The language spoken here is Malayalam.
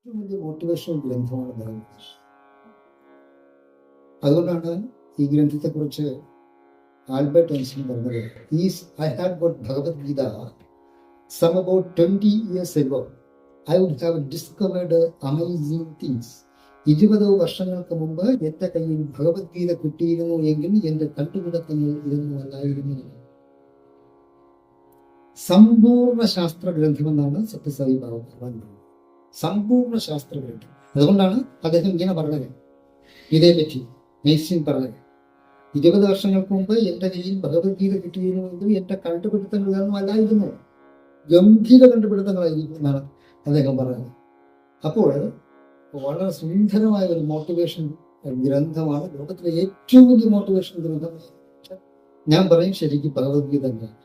ഏറ്റവും വലിയ മോട്ടിവേഷണൽ ഗ്രന്ഥമാണ് ഭഗവത്ഗീത. അതുകൊണ്ടാണ് ഈ ഗ്രന്ഥത്തെക്കുറിച്ച് ആൽബർട്ട് ഐൻസ്റ്റീൻ പറഞ്ഞത്, I had got Bhagavad Gita some about 20 years ago, I would have discovered amazing things. 20 വർഷങ്ങൾക്ക് മുമ്പ് എൻ്റെ കയ്യിൽ ഭഗവത്ഗീത കിട്ടിയിരുന്നു എങ്കിൽ എൻ്റെ കണ്ടുപിടുത്തങ്ങൾ ഇതൊന്നും അല്ലായിരുന്നു. സമ്പൂർണ്ണ ശാസ്ത്ര ഗ്രന്ഥമെന്നാണ് സത്യസായി ബാബ പറഞ്ഞത്. സമ്പൂർണ്ണ ശാസ്ത്ര ഗ്രന്ഥം. അതുകൊണ്ടാണ് അദ്ദേഹം ഇങ്ങനെ പറഞ്ഞത്, ഇതേപറ്റി ഐൻസ്റ്റീൻ പറഞ്ഞത്, 20 വർഷങ്ങൾക്ക് മുമ്പ് എൻ്റെ കയ്യിൽ ഭഗവത്ഗീത കിട്ടിയിരുന്നുവെങ്കിൽ എൻ്റെ കണ്ടുപിടുത്തങ്ങൾ ഇതൊന്നും അല്ലായിരുന്നു, ഗംഭീര കണ്ടുപിടുത്തങ്ങളായിരിക്കും എന്നാണ് അദ്ദേഹം പറഞ്ഞത്. അപ്പോൾ വളരെ സുന്ദരമായ ഒരു മോട്ടിവേഷൻ ഗ്രന്ഥമാണ്, ലോകത്തിലെ ഏറ്റവും വലിയ മോട്ടിവേഷൻ ഗ്രന്ഥം ഞാൻ പറയും ശരിക്കും ഭഗവത്ഗീത തന്നെയാണ്.